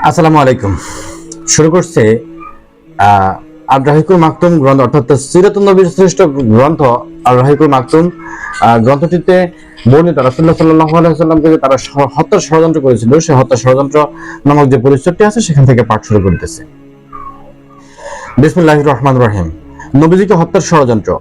আসসালামু আলাইকুম। শুরু করছে আল রাহিকুল মাকতুম গ্রন্থ, অর্থাৎ সিরাতুন নবীর শ্রেষ্ঠ গ্রন্থ আল রাহিকুল মাকতুম। গ্রন্থটিতে বর্ণিত রাসূলুল্লাহ সাল্লাল্লাহু আলাইহি ওয়াসাল্লাম থেকে তারা হত্যা ষড়যন্ত্র করেছিল, সেই হত্যা ষড়যন্ত্র নামক যে পরিচ্ছেদটি আছে সেখান থেকে পাঠ শুরু করতেছে। বিসমিল্লাহির রহমানির রহিম। নবীজিকে হত্যার ষড়যন্ত্র।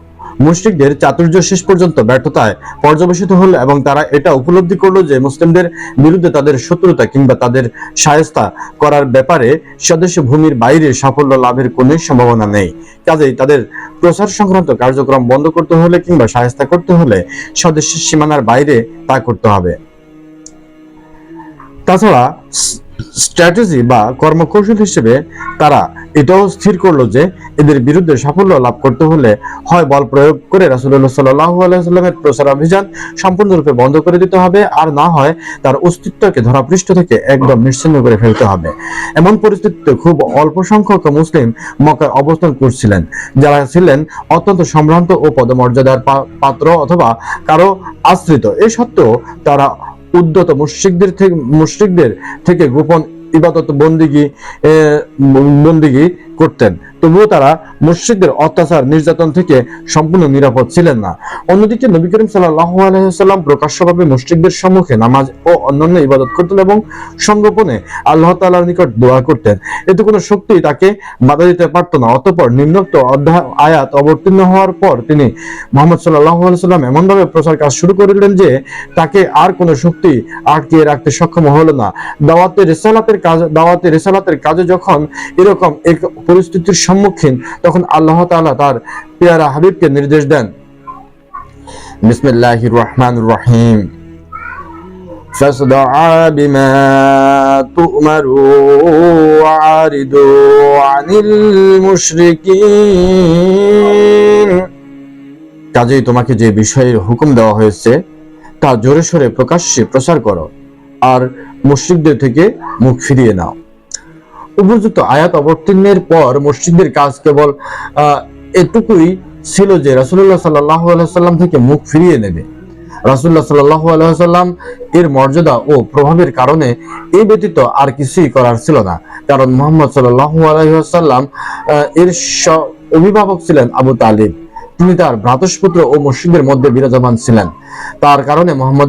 মুশরিকদের চাতুর্য শেষ পর্যন্ত ব্যর্থতায় পর্যবেসিত হল এবং তারা এটা উপলব্ধি করলো যে মুসলিমদের বিরুদ্ধে তাদের শত্রুতা কিংবা তাদের শায়েস্তা করার ব্যাপারে স্বদেশ ভূমির বাইরে সাফল্য লাভের কোনো সম্ভাবনা নেই। কাজেই তাদের প্রচার সংক্রান্ত কার্যক্রম বন্ধ করতে হলে কিংবা শায়েস্তা করতে হলে স্বদেশের সীমানার বাইরে তা করতে হবে। তাছাড়া স্ট্র্যাটেজি বা কর্মকৌশল হিসেবে তারা এটাও স্থির করলো যে এদের বিরুদ্ধে সাফল্য লাভ করতে হলে হয় বল প্রয়োগ করে রাসূলুল্লাহ সাল্লাল্লাহু আলাইহি ওয়াসাল্লামের প্রচার অভিযান সম্পূর্ণরূপে বন্ধ করে দিতে হবে, আর না হয় তার অস্তিত্বকে ধরাপৃষ্ঠ থেকে একদম নিশ্চিহ্ন করে ফেলতে হবে। এমন পরিস্থিতিতে খুব অল্প সংখ্যক মুসলিম মক্কায় অবস্থান করছিলেন, যারা ছিলেন অত্যন্ত সম্ভ্রান্ত ও পদমর্যাদার পাত্র অথবা কারো আশ্রিত। এই সত্ত্বেও তারা উদ্যত মুশরিকদের থেকে গোপন ইবাদত বন্দিগি করতেন। তবুও তারা মুশরিকদের অত্যাচার নির্যাতন থেকে সম্পূর্ণ নিরাপদ ছিলেন না। অন্যদিকে নবী করিম সাল্লাল্লাহু আলাইহি ওয়াসাল্লাম প্রকাশ্যভাবে মুশরিকদের সম্মুখে নামাজ ও অন্যান্য ইবাদত করতেন এবং সংগোপনে আল্লাহ তাআলার নিকট দোয়া করতেন। এতে কোনো শক্তি তাকে বাধা দিতে পারত না। অতঃপর নিম্নোক্ত আয়াত অবতীর্ণ হওয়ার পর তিনি মুহাম্মদ সাল্লাল্লাহু আলাইহি ওয়াসাল্লাম এমনভাবে প্রচার কাজ শুরু করলেন যে তাকে আর কোনো শক্তি আটকে রাখতে সক্ষম হলো না। দাওয়াতে রিসালাতের কাজে যখন এরকম এক পরিস্থিতির সম্মুখীন, তখন আল্লাহ তাআলা তার পেয়ারা হাবিবকে নির্দেশ দেন, বিসমিল্লাহির রহমানির রহিম, ফাসদাআ বিমা তু'মারু ওয়া আরিদু আনিল মুশরিকিন। কাজেই তোমাকে যে বিষয়ের হুকুম দেওয়া হয়েছে তা জোরে সোরে প্রকাশ্যে প্রচার করো আর মুশরিকদের থেকে মুখ ফিরিয়ে নাও। উপযুক্ত আয়াত অবতীর্ণের পর মুশরিকদের কাজ কেবল এটুকুই ছিল যে রাসূলুল্লাহ সাল্লাল্লাহু আলাইহি ওয়াসাল্লাম থেকে মুখ ফিরিয়ে নেবে। রাসূলুল্লাহ সাল্লাল্লাহু আলাইহি ওয়াসাল্লাম এর মর্যাদা ও প্রভাবের কারণে এই ব্যতীত আর কিছুই করার ছিল না, কারণ মুহাম্মদ সাল্লাল্লাহু আলাইহি ওয়াসাল্লাম এর অভিভাবক ছিলেন আবু তালিব। তিনি তার ভ্রাতুষ্পুত্র ও মুশরিকদের মধ্যে বিরাজমান ছিলেন। তার কারণে মুহাম্মদ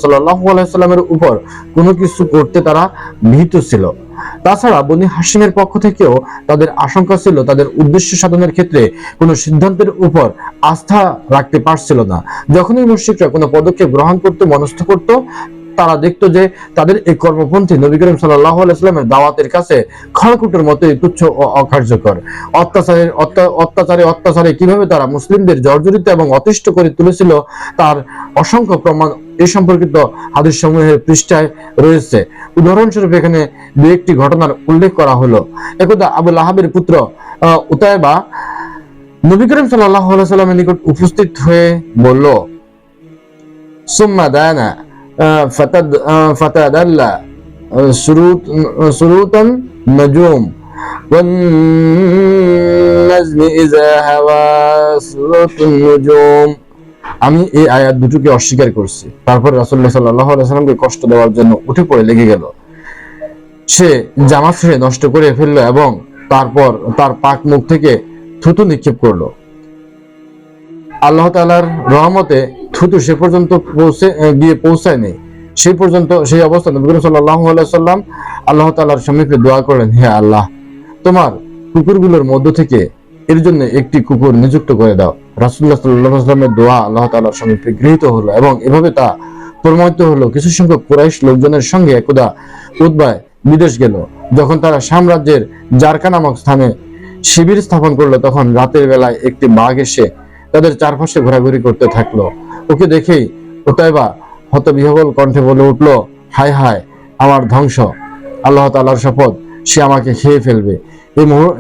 সাল্লাল্লাহু আলাইহি ওয়াসাল্লামের উপর কোনো কিছু করতে তারা ভীত ছিল। তাছাড়া বনি হাশিমের পক্ষ থেকেও তাদের আশঙ্কা ছিল তাদের উদ্দেশ্য সাধনের ক্ষেত্রে কোনো সিদ্ধান্তের উপর আস্থা রাখতে পারছিল না। যখনই মুশরিকরা কোনো পদক্ষেপ গ্রহণ করতে মনস্থ করত, তারা দেখতো যে তাদের এই কর্মপন্থী নবী করিম সাল্লাল্লাহু আলাইহি ওয়াসাল্লামের দাওয়াতের কাছে খড়কুটোর মতোই তুচ্ছ ও অকার্যকর। অত্যাচারে কিভাবে তারা মুসলিমদের জর্জরিত এবং অতিষ্ঠ করে তুলেছিল তার অসংখ্য প্রমাণ এই সম্পর্কিত হাদিস সমূহের পৃষ্ঠায় রয়েছে। উদাহরণস্বরূপ এখানে দু একটি ঘটনার উল্লেখ করা হলো। একদা আবু লাহাবের পুত্র উতায়বা নবী করিম সাল্লাল্লাহু আলাইহি ওয়াসাল্লামের নিকট উপস্থিত হয়ে বলল, সুম্মা দানা ফাতাদাল্লা সুরুতান নাজুম ওয়ান নাজমি ইযা হাওয়া সুরুতুন নুজুম। আমি এই আয়াত দুটোকে অস্বীকার করছি। তারপর রাসূলুল্লাহ সাল্লাল্লাহু আলাইহি ওয়াসাল্লামকে কষ্ট দেওয়ার জন্য উঠে পড়ে লেগে গেল। সে জামা ছিঁড়ে নষ্ট করে ফেললো এবং তারপর তার পাক মুখ থেকে থুতু নিক্ষেপ করলো। আল্লাহ তাআলার রহমতে থুতু সে পর্যন্ত পৌঁছায়নি। সেই অবস্থা নবী করিম সাল্লাল্লাহু আলাইহি ওয়াসাল্লাম আল্লাহ তাআলার সম্মুখে দোয়া করলেন, হে আল্লাহ, তোমার কুকুরগুলোর মধ্য থেকে এর জন্য একটি কুকুর নিযুক্ত করে দাও। রাসূলুল্লাহ সাল্লাল্লাহু আলাইহি ওয়াসাল্লামের দোয়া আল্লাহ তাআলার সম্মুখে গৃহীত হলো এবং এভাবে তা প্রমাণিত হলো। কিছু সংখ্যক কুরাইশ লোকজনের সঙ্গে একদা উতবায় বিদেশ গেল। যখন তারা শাম রাজ্যের জারকা নামক স্থানে শিবির স্থাপন করলো, তখন রাতের বেলায় একটি বাঘ এসে তাদের চারপাশে ঘোরাঘুরি করতে থাকলো। ওকে দেখেই উতাইবা হতবিহ্বল কণ্ঠে বলে উঠল, হায় হায়, আমার ধ্বংস! আল্লাহ তাআলার শপথ, সে আমাকে খেয়ে ফেলবে।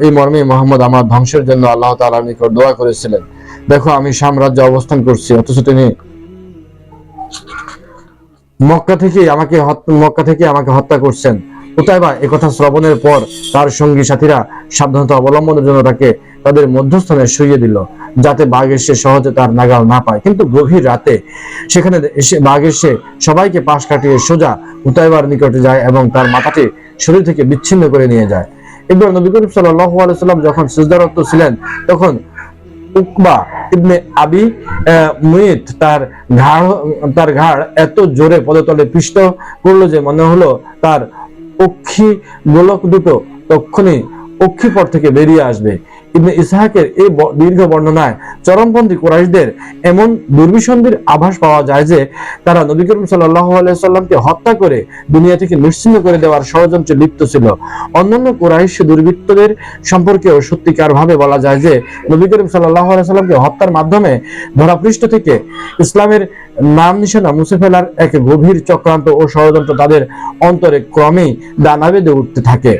এই মর্মে মুহাম্মদ আমার ধ্বংসের জন্য আল্লাহ তাআলার নিকট দোয়া করেছিলেন। দেখো, আমি শাম রাজ্যে অবস্থান করছি, অথচ তিনি মক্কা থেকে আমাকে হত্যা করছেন। উতাইবা একথা শ্রবণের পর তার সঙ্গী সাথীরা সাবধানতা অবলম্বনের জন্য তাকে তাদের মধ্যস্থানে শুইয়ে দিল, যাতে বাঘ এসে সহজে তার নাগাল না পায়। কিন্তু গভীর রাতে সেখানে এসে বাঘ এসে সবাইকে পাশ কাটিয়ে সোজা উতাইবার নিকটে যায় এবং তার মাথাটি শরীর থেকে বিচ্ছিন্ন করে নিয়ে যায়। একবার নবী করিম সাল্লাল্লাহু আলাইহি সাল্লাম যখন সিজদারত ছিলেন, তখন উকবা ইবনে আবি মুইত তার ঘাড় এত জোরে পদতলে পিষ্ট করলো যে মনে হলো তার অক্ষি গোলক দুটো তক্ষুনি অক্ষিপট থেকে বেরিয়ে আসবে। ইবনে ইসহাকের এই দীর্ঘ বর্ণনায় চরমপন্থী কুরাইশদের এমন দুর্বিসন্ধির আভাস পাওয়া যায় যে তারা নবী করিম সাল্লাল্লাহু আলাইহি সাল্লামকে হত্যা করে দুনিয়া থেকে নিশ্চিহ্ন করে দেওয়ার ষড়যন্ত্রে লিপ্ত ছিল। অন্যান্য কুরাইশ দুর্বৃত্তদের সম্পর্কেও সত্যিকার ভাবে বলা যায় যে নবী করিম সাল্লাল্লাহু আলাইহি সাল্লামকে হত্যার মাধ্যমে ধরাপৃষ্ঠ থেকে ইসলামের নাম নিশানা মুছে ফেলার এক গভীর চক্রান্ত ও ষড়যন্ত্র তাদের অন্তরে ক্রমেই দানা বেঁধে উঠতে থাকে।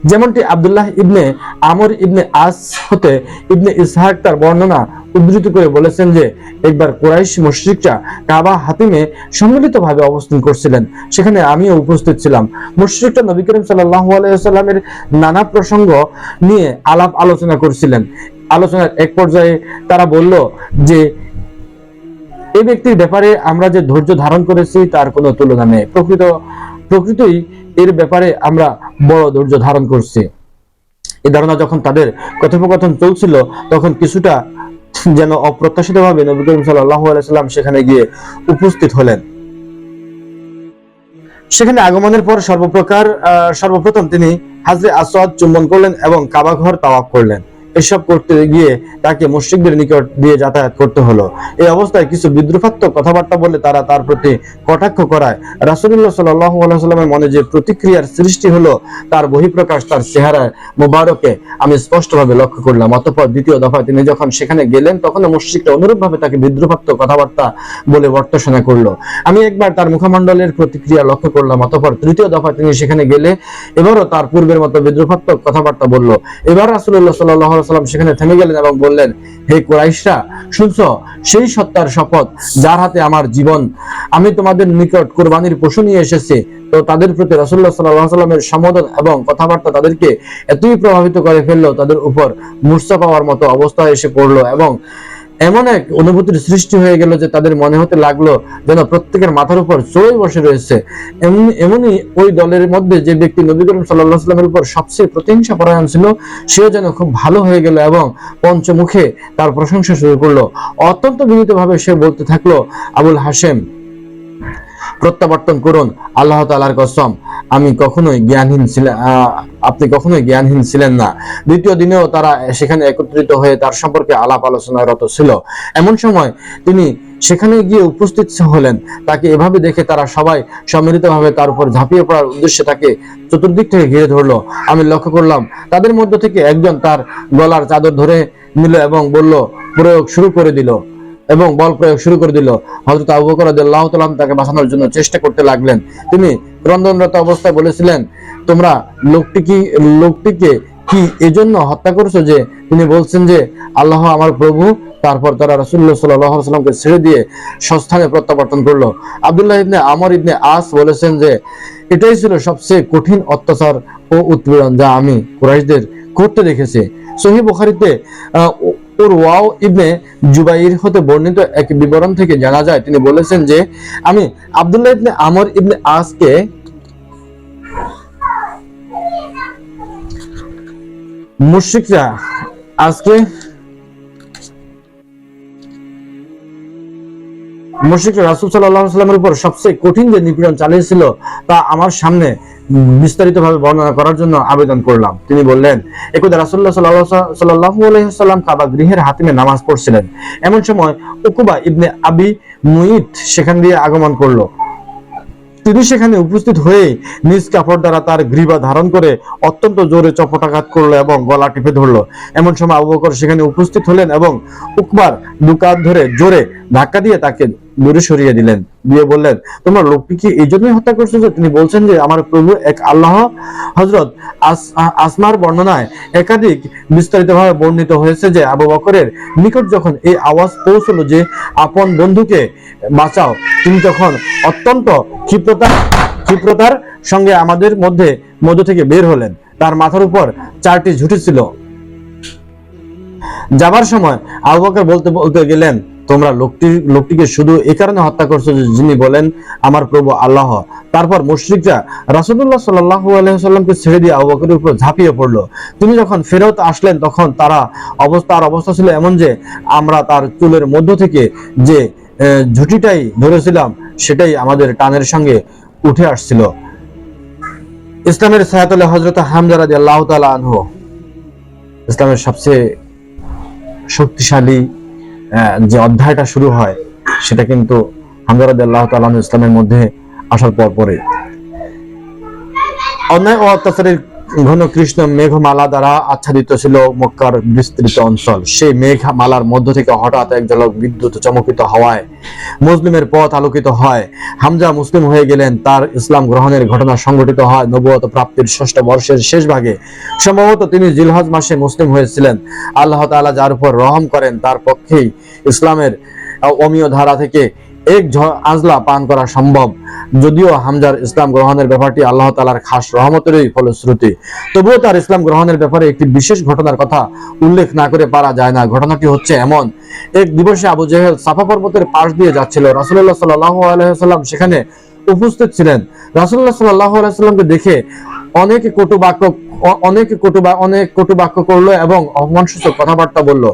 যেমনটি আব্দুল্লাহ ইবনে আমর ইবনে আস হতে ইবনে ইসহাক তার বর্ণনা উদ্ধৃত করে বলেছেন যে একবার কুরাইশ মুশরিকরা কাবা হাতিমে সম্মিলিতভাবে অবস্থান করছিলেন, সেখানে আমিও উপস্থিত ছিলাম। মুশরিকরা নবী করিম সাল্লাল্লাহু আলাইহি ওয়াসাল্লামের নানা প্রসঙ্গ নিয়ে আলাপ আলোচনা করছিলেন। আলোচনার এক পর্যায়ে তারা বলল যে এই ব্যক্তির ব্যাপারে আমরা যে ধৈর্য ধারণ করেছি তার কোনো তুলনা নেই। প্রকৃতই এর ব্যাপারে আমরা বড় ধৈর্য ধারণ করছি। এই ধারণা যখন তাদের কথোপকথন চলছিল, তখন কিছুটা যেন অপ্রত্যাশিতভাবে নবী করিম সাল্লাল্লাহু আলাইহি সাল্লাম সেখানে গিয়ে উপস্থিত হলেন। সেখানে আগমনের পর সর্বপ্রথম তিনি হাজরে আসওয়াদ চুম্বন করলেন এবং কাবা ঘর তাওয়াফ করলেন। এসব করতে গিয়ে তাকে মুশরিকদের নিকট দিয়ে যাতায়াত করতে হলো। এই অবস্থায় কিছু বিদ্রুপাত্মক কথাবার্তা বলে তারা তার প্রতি কটাক্ষ করায় রাসূলুল্লাহ সাল্লাল্লাহু আলাইহি ওয়াসাল্লামের মনে যে প্রতিক্রিয়ার সৃষ্টি হলো তার বহিঃপ্রকাশ তার চেহারা মোবারকে আমি স্পষ্টভাবে লক্ষ্য করলাম। অতঃপর দ্বিতীয় দফায় তিনি যখন সেখানে গেলেন, তখন মুশরিকরা অনুরূপভাবে তাকে বিদ্রুপাত্মক কথাবার্তা বলে বর্তসনা করলো। আমি একবার তার মুখমণ্ডলের প্রতিক্রিয়া লক্ষ্য করলাম। অতঃপর তৃতীয় দফায় তিনি সেখানে গেলে এবারও তার পূর্বের মতো বিদ্রুপাত্মক কথাবার্তা বলল। এবার রাসূলুল্লাহ সাল্লাল্লাহু আলাইহি ওয়াসাল্লাম সেখানে থেমে গেলেন এবং বললেন, হে কুরাইশরা, শুনছো? সেই সত্তার শপথ যার হাতে আমার জীবন, আমি তোমাদের নিকট কুরবানির পশু নিয়ে এসেছি। তো তাদের প্রতি রাসূলুল্লাহ সাল্লাল্লাহু আলাইহি ওয়াসাল্লামের সম্বোধন এবং কথাবার্তা তাদেরকে এতই প্রভাবিত করে ফেললো, তাদের উপর মূর্ছা পাওয়ার মতো অবস্থা এসে পড়লো এবং এমন এক অনুভূতির সৃষ্টি হয়ে গেল যে তাদের মনে হতে লাগলো যেন প্রত্যেকের মাথার উপর চড়ে বসে রয়েছে। এমনই ওই দলের মধ্যে যে ব্যক্তি নবী করিম সাল্লাল্লাহু আলাইহি ওয়াসাল্লামের উপর সবচেয়ে প্রতিহিংসা পরায়ণ ছিল, সেও যেন খুব ভালো হয়ে গেল এবং পঞ্চমুখে তার প্রশংসা শুরু করলো। অত্যন্ত বিনীতভাবে সে বলতে থাকলো, আবুল হাশেম, প্রত্যাবর্তন করুন, আল্লাহ তাআলার কসম আমি কখনোই জ্ঞানহীন ছিলাম, আপনি কখনোই জ্ঞানহীন ছিলেন না। দ্বিতীয় দিনেও তারা সেখানে একত্রিত হয়ে তার সম্পর্কে আলাপ আলোচনারত ছিল। এমন সময় তিনি সেখানে গিয়ে উপস্থিত হলেন। তাকে এভাবে দেখে তারা সবাই সম্মিলিতভাবে তার উপর ঝাঁপিয়ে পড়ার উদ্দেশ্যে তাকে চতুর্দিক থেকে ঘিরে ধরলো। আমি লক্ষ্য করলাম তাদের মধ্য থেকে একজন তার গলার চাদর ধরে নিল এবং বল প্রয়োগ শুরু করে দিল। হযরত আবু বকর রাদিয়াল্লাহু তাআলা তাকে বাঁচানোর জন্য চেষ্টা করতে লাগলেন। তিনি ক্রন্দনরত অবস্থায় বলেছিলেন, তোমরা লোকটিকে কি এজন্য হত্যা করেছো যে তিনি বলছেন যে আল্লাহ আমার প্রভু? তারপর তারা রাসূলুল্লাহ সাল্লাল্লাহু আলাইহি ওয়াসাল্লামকে ছেড়ে দিয়ে স্বস্থানে প্রত্যাবর্তন করলো। আব্দুল্লাহ ইবনে আমর ইবনে আস বলেছেন যে এটাই ছিল সবচেয়ে কঠিন অত্যাচার ও উৎপীড়ন যা আমি কুরাইশদের করতে দেখেছি। সহিহ বুখারীতে উরওয়াও ইবনে জুবাইর হতে বর্ণিত এক বিবরণ থেকে জানা যায়, তিনি বলেছেন যে আমি আব্দুল্লাহ ইবনে আমর ইবনে আসকে মুশরিকরা রাসূল সাল্লাল্লাহু আলাইহি ওয়াসাল্লামের উপর সবচেয়ে কঠিন যে নিপীড়ন চালিয়েছিল তা আমার সামনে বিস্তারিতভাবে বর্ণনা করার জন্য আবেদন করলাম। তিনি বললেন, একদা রাসূলুল্লাহ সাল্লাল্লাহু আলাইহি ওয়াসাল্লাম কাবা গৃহের হাতিমে নামাজ পড়ছিলেন। এমন সময় উকবা ইবনে আবি মুইত সেখান দিয়ে আগমন করলো। তিনি সেখানে উপস্থিত হয়ে নিজ কাপড় দ্বারা তার গ্রীবা ধারণ করে অত্যন্ত জোরে চপটাঘাত করলো এবং গলা টিপে ধরলো। এমন সময় আবু বকর সেখানে উপস্থিত হলেন এবং উকবার দুকাত ধরে জোরে ধাক্কা দিয়ে তাকে দূরে সরিয়ে দিলেন, দিয়ে বললেন, তোমরা লোকটি কি এই জন্যই হত্যা করছো যে তিনি বলছেন যে আমার প্রভু এক আল্লাহ? হযরত আসমার বর্ণনায় একাধিক বিস্তারিতভাবে বর্ণিত হয়েছে যে আবু বকরের নিকট যখন এই আওয়াজ পৌঁছলো যে আপন বন্ধুকে বাঁচাও, তিনি তখন অত্যন্ত ক্ষিপ্রতার সঙ্গে আমাদের মধ্য থেকে বের হলেন। তার মাথার উপর 4টি ঝুঁটি ছিল যাবার সময় আবু বকর বলতে বলতে গেলেন, তোমরা লোকটিকে শুধু এই কারণে হত্যা করছো যে যিনি বলেন আমার প্রভু আল্লাহ। তারপর মুশরিকরা রাসূলুল্লাহ সাল্লাল্লাহু আলাইহি ওয়াসাল্লামকে ছেড়ে দিয়ে আবু বকরের উপর ঝাঁপিয়ে পড়লো। তিনি যখন ফেরত আসলেন তখন অবস্থা ছিল এমন যে আমরা তার চুলের মধ্য থেকে যে ঝুঁটিটাই ধরেছিলাম সেটাই আমাদের টানের সঙ্গে উঠে আসছিল। ইসলামের ছায়াতলে হযরত হামজা রাদিয়াল্লাহু তাআলা আনহু, ইসলামের সবচেয়ে শক্তিশালী যে অধ্যায়টা শুরু হয় সেটা কিন্তু হামজা রাদিয়াল্লাহু তাআলা আনহু ইসলামের মধ্যে আসার পরে। অন্যায় ও অত্যাচারের ঘন কৃষ্ণ মেঘমালা দ্বারা আচ্ছাদিত ছিল মক্কার বিস্তৃত অঞ্চল। সেই মেঘমালার মধ্য থেকে হঠাৎ এক ঝলক বিদ্যুৎ চমকিত হওয়ায় মুসলিমের পথ আলোকিত হয়। হামজা মুসলিম হয়ে গেলেন। তার ইসলাম গ্রহণের ঘটনা সংঘটিত হয় নবুয়ত প্রাপ্তির 6ষ্ঠ বর্ষের শেষ ভাগে। সম্ভবত তিনি জিলহজ মাসে মুসলিম হয়েছিলেন। আল্লাহ তাআলা যার উপর রহম করেন তার পক্ষেই ইসলামের অমীয় ধারা থেকে এক আজলা পান করা সম্ভব। যদিও হামজার ইসলাম গ্রহণের ব্যাপারটি আল্লাহ তাআলার খাস রহমতেরই ফলশ্রুতি, তবুও তার ইসলাম গ্রহণের ব্যাপারে একটি বিশেষ ঘটনার কথা উল্লেখ না করে পারা যায় না। ঘটনাটি হচ্ছে এমন, এক দিবসে আবু জেহেল সাফা পর্বতের পাশ দিয়ে যাচ্ছিল। রাসূলুল্লাহ সাল্লাল্লাহু আলাইহি ওয়াসাল্লাম সেখানে উপস্থিত ছিলেন। রাসূলুল্লাহ সাল্লাল্লাহু আলাইহি ওয়াসাল্লামকে দেখে অনেক কটু বাক্য করলো এবং অপমানসূচক কথাবার্তা বলল।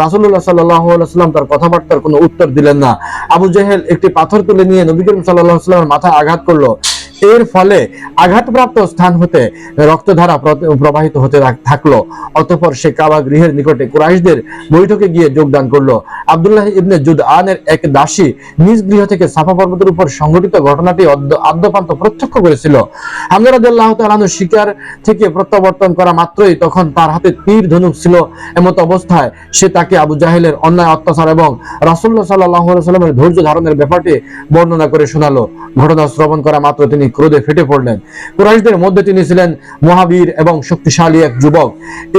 রাসূলুল্লাহ সাল্লাল্লাহু আলাইহি ওয়াসাল্লাম তার কথাবার্তার কোনো উত্তর দিলেন না। আবু জেহেল একটি পাথর তুলে নিয়ে নবী করিম সাল্লাল্লাহু আলাইহি ওয়াসাল্লামের মাথায় আঘাত করলো। এর ফলে আঘাতপ্রাপ্ত স্থান হতে রক্তধারা প্রবাহিত হতে থাকলো। অতঃপর সে কাবা গৃহের নিকটে কুরাইশদের বৈঠকে গিয়ে যোগদান করলো। আব্দুল্লাহ ইবনে জুদআনের এক দাসী নিজ গৃহ থেকে সাফা পর্বতের উপর সংঘটিত ঘটনাটি আদ্যপান্ত প্রত্যক্ষ করেছিল। হামজা রাদিয়াল্লাহু তাআলা আনহু শিকার থেকে প্রত্যাবর্তন করা মাত্রই তখন তার হাতে তীর ধনুক ছিল। এমত অবস্থায় সে তাকে আবু জাহেলের অন্যায় অত্যাচার এবং রাসূলুল্লাহ সাল্লাল্লাহু আলাইহি ওয়াসাল্লামের ধৈর্য ধারণের ব্যাপারটি বর্ণনা করে শোনালো। ঘটনা শ্রবণ করা মাত্র তিনি ক্রোধে ফেটে পড়লেন। কুরাইশদের মধ্যে তিনি ছিলেন মহাবীর এবং শক্তিশালী এক যুবক।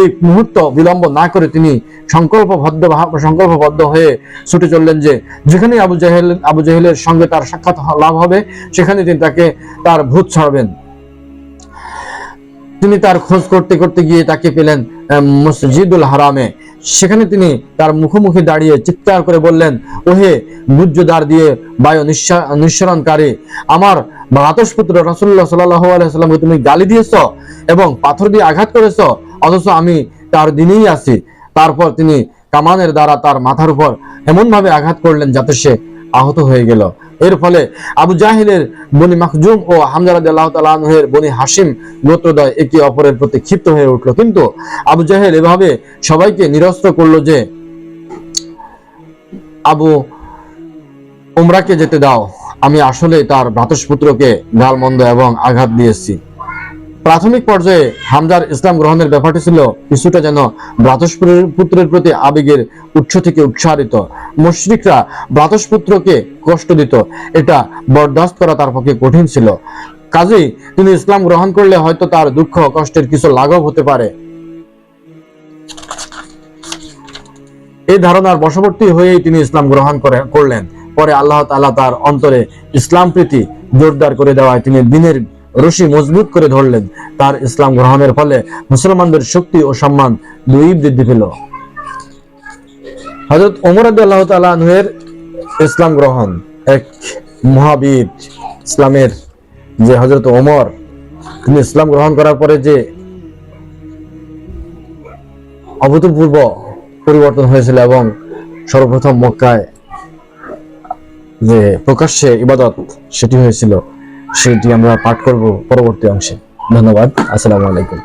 এই মুহূর্ত বিলম্ব না করে তিনি সংকল্পবদ্ধ হয়ে ছুটে চললেন যে যেখানে আবু জাহেলের সঙ্গে তার সাক্ষাৎ লাভ হবে সেখানে তিনি তার ভূত ছাড়বেন। তিনি তার খোঁজ করতে করতে গিয়ে তাকে পেলেন মসজিদুল হারামে। সেখানে তিনি তার মুখোমুখি দাঁড়িয়ে চিৎকার করে বললেন, ওহে গুজ্জদার দিয়ে বায়ু নিঃসরণকারী, আমার ভ্রাতুষ্পুত্র রাসূলুল্লাহ সাল্লাল্লাহু আলাইহি ওয়াসাল্লামকে তুমি গালি দিয়েছ এবং পাথর দিয়ে আঘাত করেছ, অথচ আমি তার দিনেই আছি। তারপর তিনি কামানের দ্বারা তার মাথার উপর এমন ভাবে আঘাত করলেন যাতে সে আহত হয়ে গেল। এর ফলে আবু জাহেলের বনি মাখজুম ও হামজা রাদিয়াল্লাহু তাআলা আনহুর বনি হাশিম গোত্রদ্বয় একে অপরের প্রতি ক্ষিপ্ত হয়ে উঠল। কিন্তু আবু জাহেল এভাবে সবাইকে নিরস্ত্র করলো যে আবু উমরাকে যেতে দাও, আমি আসলে তার ভ্রাতুষ্পুত্রকে গালমন্দ এবং আঘাত দিয়েছি। প্রাথমিক পর্যায়ে হামজার ইসলাম গ্রহণের ব্যাপারটি ছিল কিছুটা যেন ভ্রাতুষ্পুত্রের প্রতি আবেগের উৎস থেকে উৎসারিত। মুশরিকরা ভ্রাতুষ্পুত্রকে কষ্ট দিত, এটা বরদাস্ত করা তার পক্ষে কঠিন ছিল। কাজেই তিনি ইসলাম গ্রহণ করলে হয়তো তার দুঃখ কষ্টের কিছু লাঘব হতে পারে। এই ধারণার বশবর্তী হয়েই তিনি ইসলাম গ্রহণ করলেন। পরে আল্লাহ তাআলা তার অন্তরে ইসলাম প্রীতি জোরদার করে দেওয়ায় তিনি দ্বীনের রশি মজবুত করে ধরলেন। তার ইসলাম গ্রহণের ফলে মুসলমানদের শক্তি ও সম্মান দুই বৃদ্ধি পেল। হযরত ওমর রাদিয়াল্লাহু তাআলা আনহুর ইসলাম গ্রহণ, এক মহাবীর ইসলামের যে হযরত ওমর, তিনি ইসলাম গ্রহণ করার পরে যে অভূতপূর্ব পরিবর্তন হয়েছিল এবং সর্বপ্রথম মক্কায় যে প্রকাশ্যে ইবাদত সেটি হয়েছিল, সেটি আমরা পাঠ করব পরবর্তী অংশে। ধন্যবাদ। আসসালামু আলাইকুম।